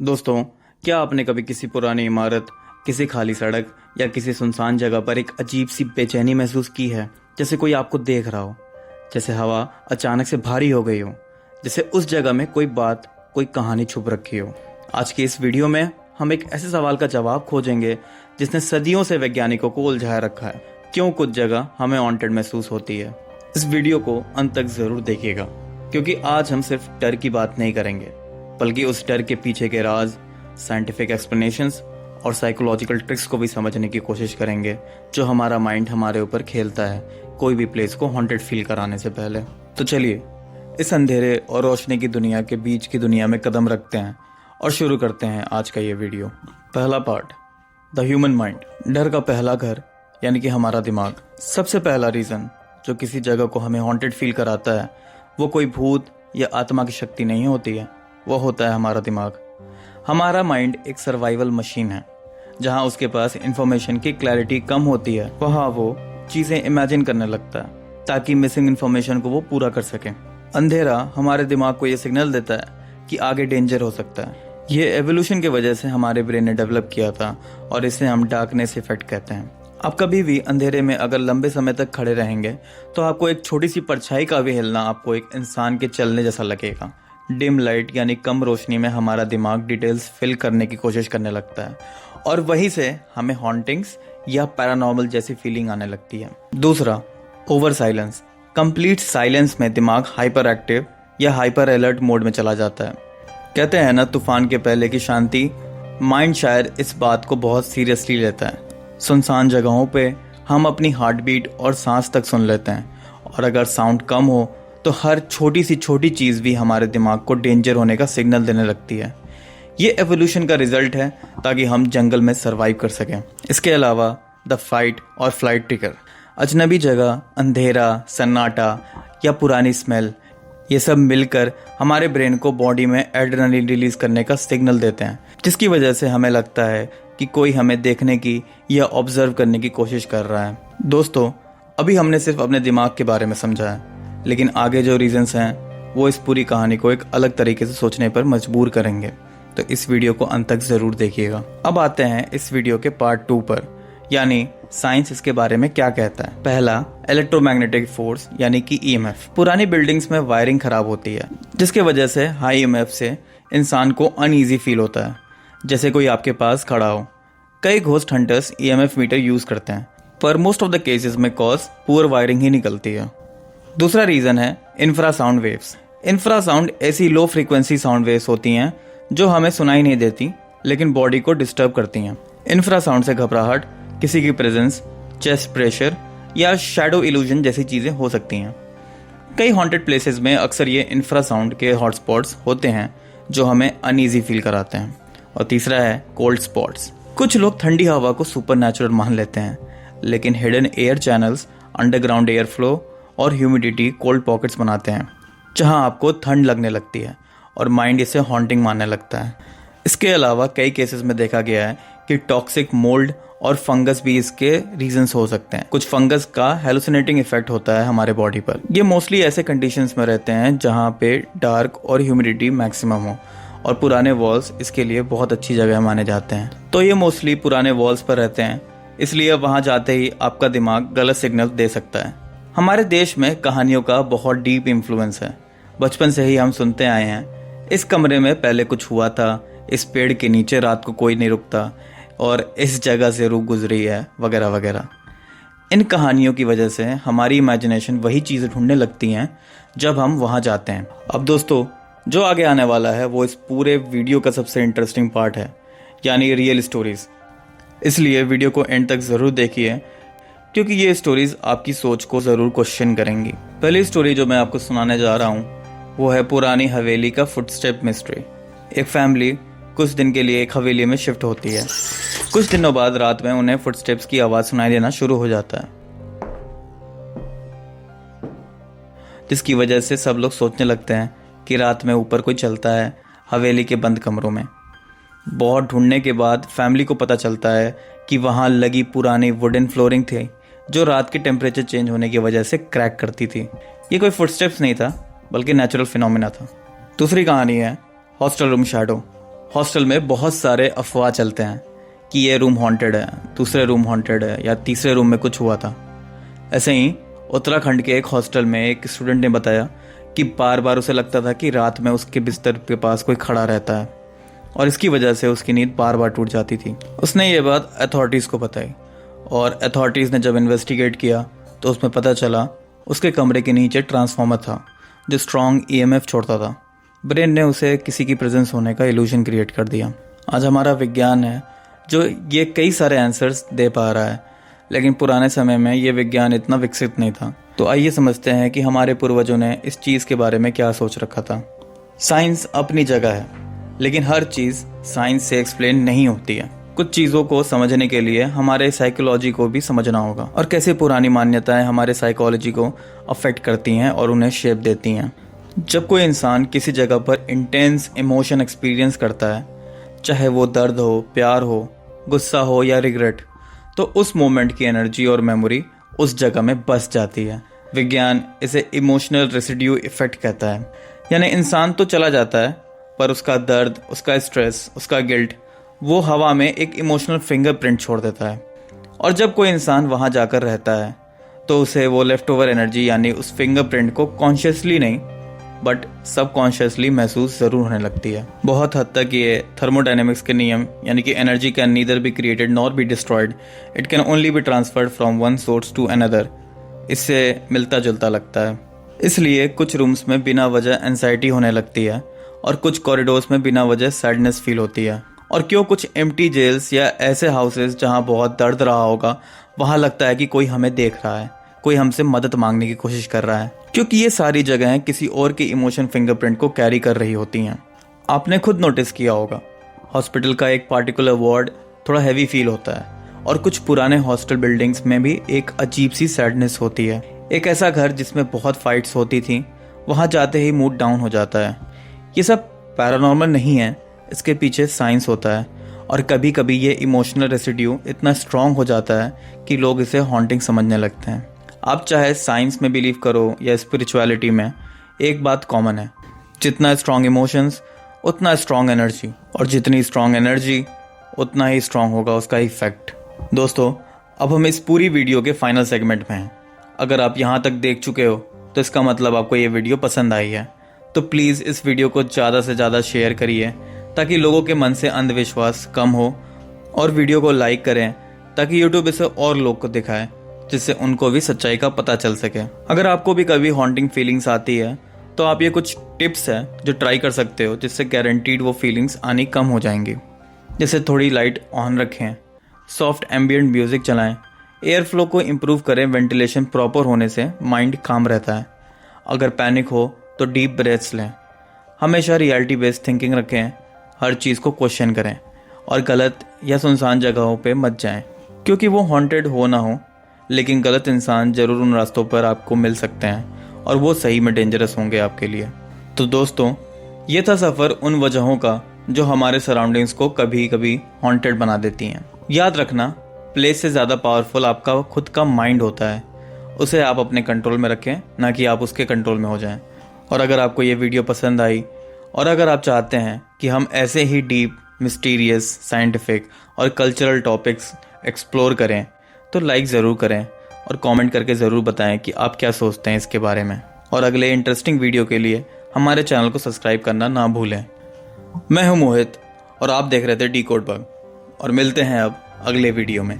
दोस्तों, क्या आपने कभी किसी पुरानी इमारत, किसी खाली सड़क या किसी सुनसान जगह पर एक अजीब सी बेचैनी महसूस की है? जैसे कोई आपको देख रहा हो, जैसे हवा अचानक से भारी हो गई हो, जैसे उस जगह में कोई बात, कोई कहानी छुप रखी हो। आज की इस वीडियो में हम एक ऐसे सवाल का जवाब खोजेंगे जिसने सदियों से वैज्ञानिकों को उलझाया रखा है। क्यों कुछ जगह हमें हॉन्टेड महसूस होती है? इस वीडियो को अंत तक जरूर देखिएगा, क्योंकि आज हम सिर्फ डर की बात नहीं करेंगे, बल्कि उस डर के पीछे के राज, साइंटिफिक एक्सप्लेनेशंस और साइकोलॉजिकल ट्रिक्स को भी समझने की कोशिश करेंगे जो हमारा माइंड हमारे ऊपर खेलता है कोई भी प्लेस को हॉन्टेड फील कराने से पहले। तो चलिए इस अंधेरे और रोशनी की दुनिया के बीच की दुनिया में कदम रखते हैं और शुरू करते हैं आज का ये वीडियो। पहला पार्ट, द ह्यूमन माइंड। डर का पहला घर यानी कि हमारा दिमाग। सबसे पहला रीजन जो किसी जगह को हमें हॉन्टेड फील कराता है वो कोई भूत या आत्मा की शक्ति नहीं होती है, वो होता है हमारा दिमाग। हमारा माइंड एक सर्वाइवल मशीन है। जहां उसके पास इंफॉर्मेशन की क्लैरिटी कम होती है वहां वो चीजें इमेजिन करने लगता है ताकि मिसिंग इंफॉर्मेशन को वो पूरा कर सके। अंधेरा हमारे दिमाग को ये सिग्नल देता है कि आगे डेंजर हो सकता है। ये एवोल्यूशन की वजह से हमारे ब्रेन ने डेवलप किया था और इसे हम डार्कनेस इफेक्ट कहते हैं। आप कभी भी अंधेरे में अगर लंबे समय तक खड़े रहेंगे तो आपको एक छोटी सी परछाई का भी हिलना आपको एक इंसान के चलने जैसा लगेगा। डिम लाइट यानी कम रोशनी में हमारा दिमाग डिटेल्स फिल करने की कोशिश करने लगता है और वहीं से हमें हॉन्टिंग्स या पैरानॉर्मल जैसी फीलिंग आने लगती है। दूसरा, ओवर साइलेंस। कंप्लीट साइलेंस में दिमाग हाइपर एक्टिव या हाइपर अलर्ट मोड में चला जाता है। कहते हैं ना, तूफान के पहले की शांति। माइंड शायद इस बात को बहुत सीरियसली लेता है। सुनसान जगहों पे हम अपनी हार्ट बीट और सांस तक सुन लेते हैं और अगर साउंड कम हो तो हर छोटी सी छोटी चीज भी हमारे दिमाग को डेंजर होने का सिग्नल देने लगती है। ये एवोल्यूशन का रिजल्ट है ताकि हम जंगल में सरवाइव कर सकें। इसके अलावा द फाइट और फ्लाइट ट्रिगर, अजनबी जगह, अंधेरा, सन्नाटा या पुरानी स्मेल, ये सब मिलकर हमारे ब्रेन को बॉडी में एड्रेनलिन रिलीज करने का सिग्नल देते हैं, जिसकी वजह से हमें लगता है कि कोई हमें देखने की या ऑब्जर्व करने की कोशिश कर रहा है। दोस्तों, अभी हमने सिर्फ अपने दिमाग के बारे में समझा है, लेकिन आगे जो रीजंस हैं वो इस पूरी कहानी को एक अलग तरीके से सोचने पर मजबूर करेंगे। तो इस वीडियो को अंत तक जरूर देखिएगा। अब आते हैं इस वीडियो के पार्ट 2 पर, यानी साइंस इसके बारे में क्या कहता है। पहला, इलेक्ट्रोमैग्नेटिक फोर्स यानी कि ईएमएफ। पुरानी बिल्डिंग्स में वायरिंग खराब होती है जिसके वजह से हाई ईएमएफ से इंसान को अनईजी फील होता है, जैसे कोई आपके पास खड़ा हो। कई ghost hunters EMF meter use करते हैं, पर मोस्ट ऑफ द केसेस में कॉज पुअर वायरिंग ही निकलती है। दूसरा रीजन है इंफ्रासाउंड वेव्स। इंफ्रासाउंड ऐसी लो फ्रीक्वेंसी साउंड वेव्स होती हैं जो हमें सुनाई नहीं देती लेकिन बॉडी को डिस्टर्ब करती हैं। इंफ्रासाउंड से घबराहट, किसी की प्रेजेंस, चेस्ट प्रेशर या शैडो इल्यूजन जैसी चीजें हो सकती हैं। कई हॉन्टेड प्लेसेस में अक्सर ये इंफ्रासाउंड के हॉटस्पॉट्स होते हैं जो हमें अनईजी फील कराते हैं। और तीसरा है कोल्ड स्पॉट्स। कुछ लोग ठंडी हवा को सुपरनैचुरल मान लेते हैं, लेकिन hidden air channels, underground air flow और ह्यूमिडिटी कोल्ड पॉकेट्स बनाते हैं जहां आपको ठंड लगने लगती है और माइंड इसे हॉन्टिंग मानने लगता है। इसके अलावा कई केसेस में देखा गया है कि टॉक्सिक मोल्ड और फंगस भी इसके रीजंस हो सकते हैं। कुछ फंगस का हेलुसिनेटिंग इफेक्ट होता है हमारे बॉडी पर। ये मोस्टली ऐसे कंडीशंस में रहते हैं जहां पे डार्क और ह्यूमिडिटी मैक्सिमम हो, और पुराने वॉल्स इसके लिए बहुत अच्छी जगह माने जाते हैं। तो ये मोस्टली पुराने वॉल्स पर रहते हैं, इसलिए वहां जाते ही आपका दिमाग गलत सिग्नल दे सकता है। हमारे देश में कहानियों का बहुत डीप इन्फ्लुएंस है। बचपन से ही हम सुनते आए हैं, इस कमरे में पहले कुछ हुआ था, इस पेड़ के नीचे रात को कोई नहीं रुकता और इस जगह से रूह गुजरी है, वगैरह वगैरह। इन कहानियों की वजह से हमारी इमेजिनेशन वही चीज़ें ढूंढने लगती हैं जब हम वहाँ जाते हैं। अब दोस्तों, जो आगे आने वाला है वो इस पूरे वीडियो का सबसे इंटरेस्टिंग पार्ट है, यानी रियल स्टोरीज। इसलिए वीडियो को एंड तक ज़रूर देखिए, क्योंकि ये स्टोरीज आपकी सोच को जरूर क्वेश्चन करेंगी। पहली स्टोरी जो मैं आपको सुनाने जा रहा हूँ वो है पुरानी हवेली का फुटस्टेप मिस्ट्री। एक फैमिली कुछ दिन के लिए एक हवेली में शिफ्ट होती है। कुछ दिनों बाद रात में उन्हें फुटस्टेप्स की आवाज सुनाई देना शुरू हो जाता है, जिसकी वजह से सब लोग सोचने लगते हैं कि रात में ऊपर कोई चलता है हवेली के बंद कमरों में। बहुत ढूंढने के बाद फैमिली को पता चलता है कि वहां लगी पुरानी वुडन फ्लोरिंग थी जो रात के टेम्परेचर चेंज होने की वजह से क्रैक करती थी। ये कोई फुटस्टेप्स नहीं था बल्कि नेचुरल फिनोमेना था। दूसरी कहानी है हॉस्टल रूम शैडो। हॉस्टल में बहुत सारे अफवाह चलते हैं कि ये रूम हॉन्टेड है, दूसरे रूम हॉन्टेड है या तीसरे रूम में कुछ हुआ था। ऐसे ही उत्तराखंड के एक हॉस्टल में एक स्टूडेंट ने बताया कि बार बार उसे लगता था कि रात में उसके बिस्तर के पास कोई खड़ा रहता है और इसकी वजह से उसकी नींद बार बार टूट जाती थी। उसने ये बात अथॉरिटीज़ को बताई और अथॉरिटीज़ ने जब इन्वेस्टिगेट किया तो उसमें पता चला उसके कमरे के नीचे ट्रांसफार्मर था जो स्ट्रॉन्ग ईएमएफ छोड़ता था। ब्रेन ने उसे किसी की प्रेजेंस होने का इल्यूजन क्रिएट कर दिया। आज हमारा विज्ञान है जो ये कई सारे आंसर्स दे पा रहा है, लेकिन पुराने समय में ये विज्ञान इतना विकसित नहीं था। तो आइए समझते हैं कि हमारे पूर्वजों ने इस चीज़ के बारे में क्या सोच रखा था। साइंस अपनी जगह है, लेकिन हर चीज़ साइंस से एक्सप्लेन नहीं होती है। कुछ चीज़ों को समझने के लिए हमारे साइकोलॉजी को भी समझना होगा और कैसे पुरानी मान्यताएं हमारे साइकोलॉजी को अफेक्ट करती हैं और उन्हें शेप देती हैं। जब कोई इंसान किसी जगह पर इंटेंस इमोशन एक्सपीरियंस करता है, चाहे वो दर्द हो, प्यार हो, गुस्सा हो या रिग्रेट, तो उस मोमेंट की एनर्जी और मेमोरी उस जगह में बस जाती है। विज्ञान इसे इमोशनल रेसिड्यू इफेक्ट कहता है। यानी इंसान तो चला जाता है पर उसका दर्द, उसका स्ट्रेस, उसका गिल्ट वो हवा में एक इमोशनल फिंगरप्रिंट छोड़ देता है। और जब कोई इंसान वहाँ जाकर रहता है तो उसे वो लेफ्ट ओवर एनर्जी यानी उस फिंगरप्रिंट को कॉन्शियसली नहीं बट सबकॉन्शियसली महसूस ज़रूर होने लगती है। बहुत हद तक ये थर्मोडायनेमिक्स के नियम यानी कि energy can neither be created nor be destroyed, it can only be transferred from one source to another, इससे मिलता जुलता लगता है। इसलिए कुछ रूम्स में बिना वजह एंजाइटी होने लगती है और कुछ कॉरिडोर्स में बिना वजह सैडनेस फील होती है। और क्यों कुछ एम्प्टी जेल्स या ऐसे हाउसेस जहाँ बहुत दर्द रहा होगा वहाँ लगता है कि कोई हमें देख रहा है, कोई हमसे मदद मांगने की कोशिश कर रहा है, क्योंकि ये सारी जगहें किसी और की इमोशन फिंगरप्रिंट को कैरी कर रही होती हैं। आपने खुद नोटिस किया होगा हॉस्पिटल का एक पार्टिकुलर वार्ड थोड़ा हैवी फील होता है और कुछ पुराने हॉस्टल बिल्डिंग्स में भी एक अजीब सी सैडनेस होती है। एक ऐसा घर जिसमें बहुत फाइट्स होती थी, वहाँ जाते ही मूड डाउन हो जाता है। ये सब पैरानॉर्मल नहीं है, इसके पीछे साइंस होता है और कभी कभी ये इमोशनल रेसिड्यू इतना स्ट्रॉन्ग हो जाता है कि लोग इसे हॉन्टिंग समझने लगते हैं। आप चाहे साइंस में बिलीव करो या स्पिरिचुअलिटी में, एक बात कॉमन है, जितना स्ट्रॉन्ग इमोशंस उतना स्ट्रॉन्ग एनर्जी, और जितनी स्ट्रॉन्ग एनर्जी उतना ही स्ट्रॉन्ग होगा उसका इफेक्ट। दोस्तों, अब हम इस पूरी वीडियो के फाइनल सेगमेंट में हैं। अगर आप यहाँ तक देख चुके हो तो इसका मतलब आपको ये वीडियो पसंद आई है। तो प्लीज़ इस वीडियो को ज़्यादा से ज़्यादा शेयर करिए ताकि लोगों के मन से अंधविश्वास कम हो, और वीडियो को लाइक करें ताकि यूट्यूब इसे और लोग को दिखाए जिससे उनको भी सच्चाई का पता चल सके। अगर आपको भी कभी हॉन्टिंग फीलिंग्स आती है तो आप ये कुछ टिप्स है जो ट्राई कर सकते हो, जिससे गारंटीड वो फीलिंग्स आनी कम हो जाएंगी। जैसे थोड़ी लाइट ऑन रखें, सॉफ्ट एम्बिएंट म्यूजिक चलाएं, एयर फ्लो को इम्प्रूव करें, वेंटिलेशन प्रॉपर होने से माइंड काम रहता है। अगर पैनिक हो तो डीप ब्रेथ्स लें, हमेशा रियलिटी बेस्ड थिंकिंग रखें, हर चीज़ को क्वेश्चन करें और गलत या सुनसान जगहों पे मत जाएं, क्योंकि वो हॉन्टेड हो ना हो लेकिन गलत इंसान ज़रूर उन रास्तों पर आपको मिल सकते हैं और वो सही में डेंजरस होंगे आपके लिए। तो दोस्तों, ये था सफ़र उन वजहों का जो हमारे सराउंडिंग्स को कभी कभी हॉन्टेड बना देती हैं। याद रखना, प्लेस से ज़्यादा पावरफुल आपका खुद का माइंड होता है, उसे आप अपने कंट्रोल में रखें, ना कि आप उसके कंट्रोल में हो जाएं। और अगर आपको ये वीडियो पसंद आई और अगर आप चाहते हैं कि हम ऐसे ही डीप, मिस्टीरियस, साइंटिफिक और कल्चरल टॉपिक्स एक्सप्लोर करें तो लाइक ज़रूर करें और कमेंट करके ज़रूर बताएं कि आप क्या सोचते हैं इसके बारे में। और अगले इंटरेस्टिंग वीडियो के लिए हमारे चैनल को सब्सक्राइब करना ना भूलें। मैं हूं मोहित और आप देख रहे थे डिकोड बग, और मिलते हैं अब अगले वीडियो में।